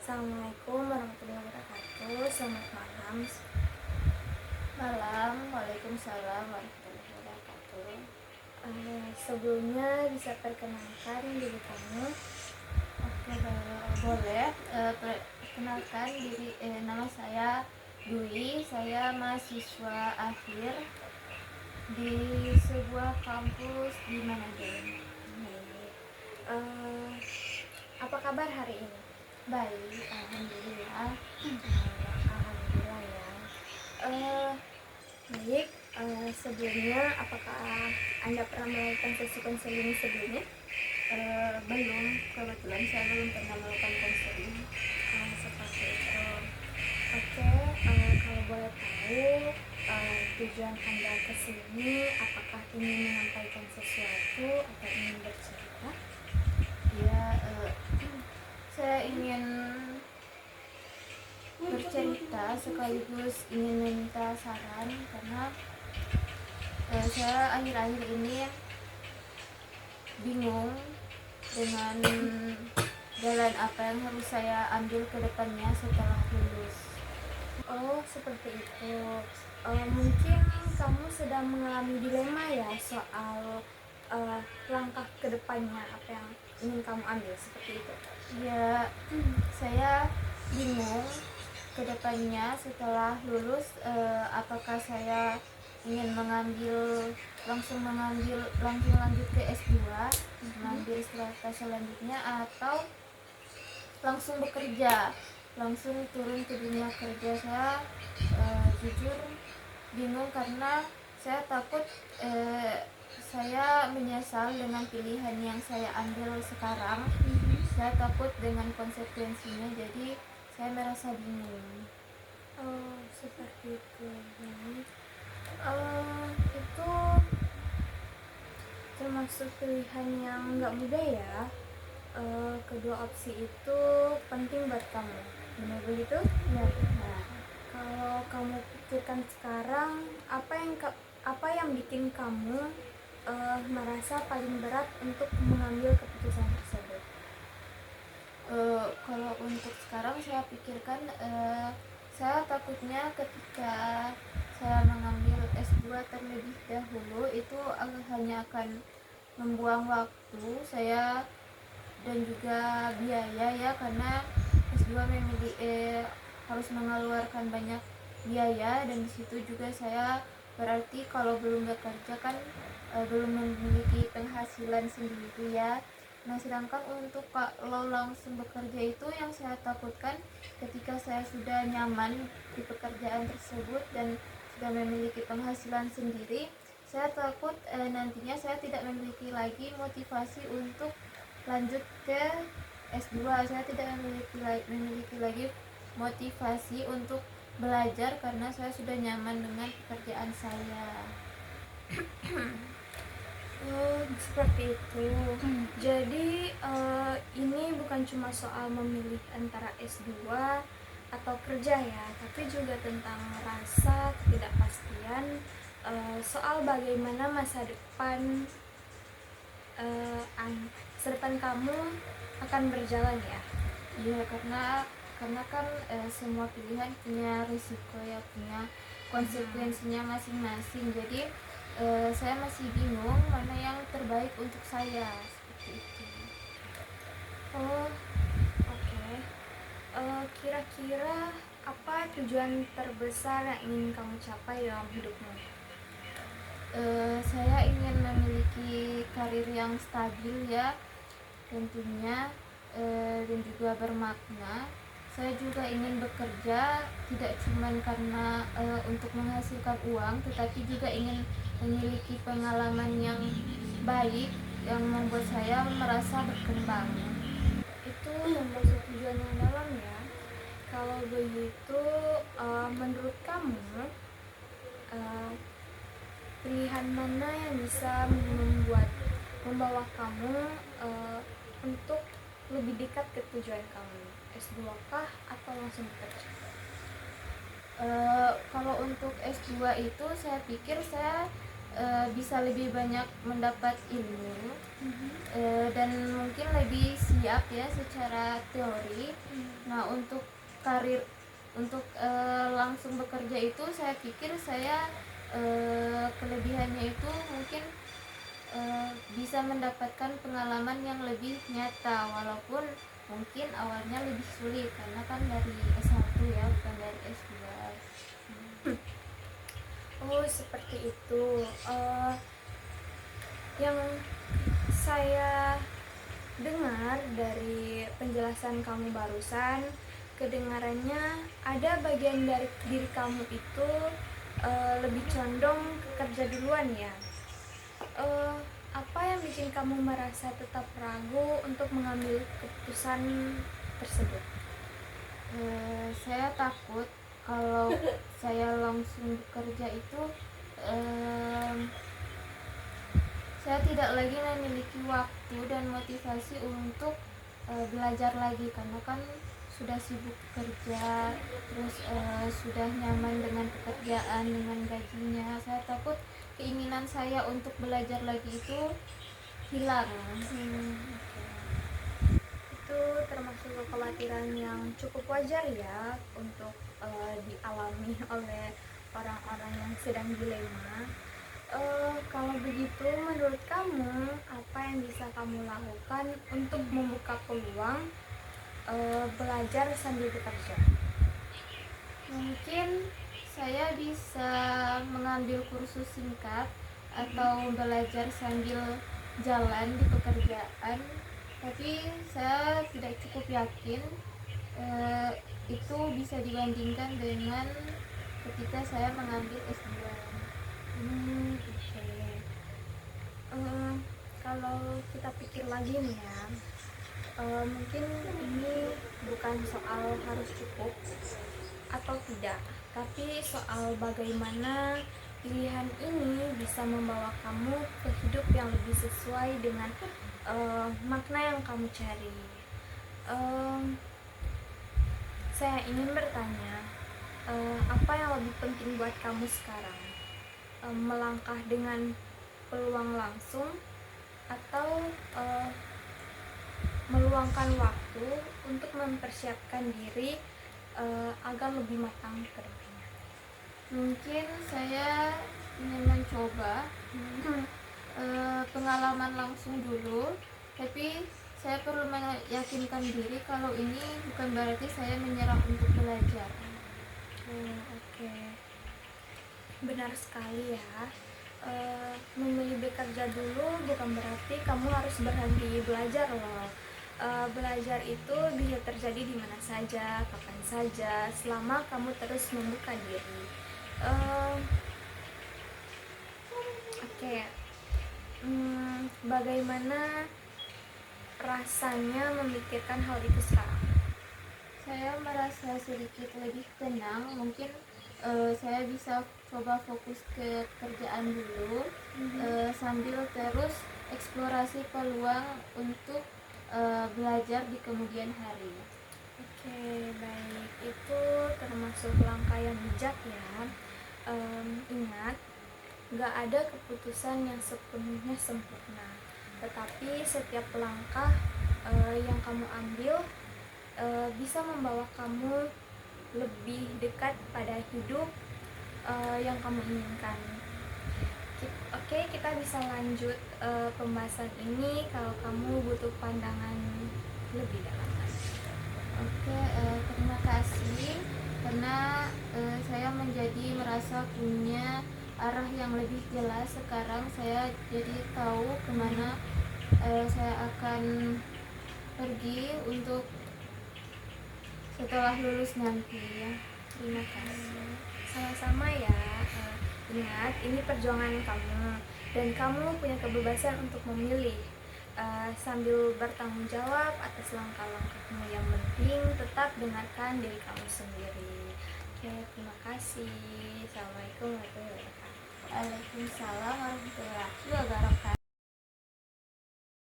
Assalamualaikum warahmatullahi wabarakatuh. Selamat malam. Malam, Waalaikumsalam warahmatullahi wabarakatuh. Sebelumnya bisa perkenalkan diri kamu. Oke, boleh. Perkenalkan diri, nama saya Dwi. Saya mahasiswa akhir di sebuah kampus di Manado. Eh, apa kabar hari ini? Baik, alhamdulillah. Alhamdulillah ya. Baik. Sebelumnya, apakah Anda pernah melakukan sesi konseling sebelumnya? Belum, kebetulan saya belum pernah melakukan konseling. Seperti itu. Oke. Kalau boleh tahu, tujuan Anda ke sini, apakah ingin menyampaikan sesuatu atau ingin bercerita? Ya, saya ingin bercerita sekaligus ingin minta saran karena saya akhir-akhir ini bingung dengan jalan apa yang harus saya ambil ke depannya setelah lulus. Oh, seperti itu. Mungkin kamu sedang mengalami dilema ya soal langkah kedepannya, apa yang ingin kamu ambil, seperti itu. Ya, saya bingung ke depannya setelah lulus, apakah saya ingin langsung lanjut ke S2, mengambil strata selanjutnya, atau langsung bekerja, langsung turun ke dunia kerja. Saya jujur bingung karena saya takut saya menyesal dengan pilihan yang saya ambil sekarang. Saya takut dengan konsekuensinya, jadi saya merasa bingung. Oh, seperti itu. Itu termasuk pilihan yang nggak mudah ya. Kedua opsi itu penting buat kamu, benar begitu? Ya, benar. Kalau kamu pikirkan sekarang, apa yang bikin kamu merasa paling berat untuk mengambil keputusan tersebut? Kalau untuk sekarang saya pikirkan, saya takutnya ketika saya mengambil S2 terlebih dahulu itu hanya akan membuang waktu saya dan juga biaya ya, karena S2 harus mengeluarkan banyak biaya, dan disitu juga saya berarti kalau belum bekerja kan belum memiliki penghasilan sendiri ya. Nah, sedangkan untuk kalau langsung bekerja itu yang saya takutkan ketika saya sudah nyaman di pekerjaan tersebut dan sudah memiliki penghasilan sendiri, saya takut nantinya saya tidak memiliki lagi motivasi untuk lanjut ke S2. Saya tidak memiliki lagi motivasi untuk belajar karena saya sudah nyaman dengan pekerjaan saya. Oh, seperti itu. Jadi ini bukan cuma soal memilih antara S2 atau kerja ya, tapi juga tentang rasa ketidakpastian soal bagaimana masa depan kamu akan berjalan ya. Iya, karena kan semua pilihan punya risiko ya, punya konsekuensinya masing-masing. Jadi saya masih bingung mana yang terbaik untuk saya, seperti itu. Oh, oke. Kira-kira apa tujuan terbesar yang ingin kamu capai dalam hidupmu? Saya ingin memiliki karir yang stabil ya, tentunya, dan juga bermakna. Saya juga ingin bekerja tidak cuma karena untuk menghasilkan uang, tetapi juga ingin memiliki pengalaman yang baik yang membuat saya merasa berkembang. Itu termasuk tujuan yang dalam ya. Kalau begitu, menurut kamu pilihan mana yang bisa membawa kamu untuk lebih dekat ke tujuan kamu? S2 kah atau langsung bekerja? Kalau untuk S2 itu saya pikir saya bisa lebih banyak mendapat ilmu, dan mungkin lebih siap ya secara teori. Nah, untuk karir, untuk langsung bekerja itu saya pikir saya kelebihannya itu mungkin bisa mendapatkan pengalaman yang lebih nyata, walaupun mungkin awalnya lebih sulit karena kan dari S1 ya, bukan dari S2. Oh, seperti itu. Yang saya dengar dari penjelasan kamu barusan, kedengarannya ada bagian dari diri kamu itu lebih condong ke kerja duluan ya. Apa yang bikin kamu merasa tetap ragu untuk mengambil keputusan tersebut? Saya takut kalau saya langsung bekerja itu saya tidak lagi memiliki waktu dan motivasi untuk belajar lagi, karena kan sudah sibuk kerja, terus sudah nyaman dengan pekerjaan, dengan gajinya. Saya takut keinginan saya untuk belajar lagi itu hilang. Itu termasuk kekhawatiran yang cukup wajar ya untuk dialami oleh orang-orang yang sedang dilema. Kalau begitu, menurut kamu apa yang bisa kamu lakukan untuk membuka peluang belajar sambil bekerja? Mungkin saya bisa mengambil kursus singkat atau belajar sambil jalan di pekerjaan, tapi saya tidak cukup yakin itu bisa dibandingkan dengan ketika saya mengambil S2. Oke. Kalau kita pikir lagi nih ya, mungkin ini bukan soal harus cukup atau tidak, tapi soal bagaimana pilihan ini bisa membawa kamu ke hidup yang lebih sesuai dengan makna yang kamu cari. Saya ingin bertanya, apa yang lebih penting buat kamu sekarang? Melangkah dengan peluang langsung atau meluangkan waktu untuk mempersiapkan diri agar lebih matang ke depannya? Mungkin saya ingin mencoba pengalaman langsung dulu, tapi saya perlu meyakinkan diri kalau ini bukan berarti saya menyerah untuk belajar. Oke. Benar sekali ya. Memilih bekerja dulu bukan berarti kamu harus berhenti belajar loh. Belajar itu bisa terjadi di mana saja, kapan saja, selama kamu terus membuka diri. Oke. Bagaimana rasanya memikirkan hal itu sekarang? Saya merasa sedikit lebih tenang. Mungkin saya bisa coba fokus ke kerjaan dulu, sambil terus eksplorasi peluang untuk belajar di kemudian hari. Oke, baik. Itu termasuk langkah yang bijak ya. Ingat, gak ada keputusan yang sepenuhnya sempurna, tetapi setiap langkah yang kamu ambil bisa membawa kamu lebih dekat pada hidup yang kamu inginkan. Oke, kita bisa lanjut pembahasan ini kalau kamu butuh pandangan lebih dalam lagi. Oke, terima kasih karena saya menjadi merasa punya arah yang lebih jelas. Sekarang saya jadi tahu kemana saya akan pergi untuk setelah lulus nanti ya. Terima kasih. Sama-sama ya. Ingat, ini perjuangan kamu dan kamu punya kebebasan untuk memilih, sambil bertanggung jawab atas langkah-langkahmu. Yang penting tetap dengarkan diri kamu sendiri. Oke, terima kasih. Assalamualaikum warahmatullahi wabarakatuh. Waalaikumsalam warahmatullahi wabarakatuh.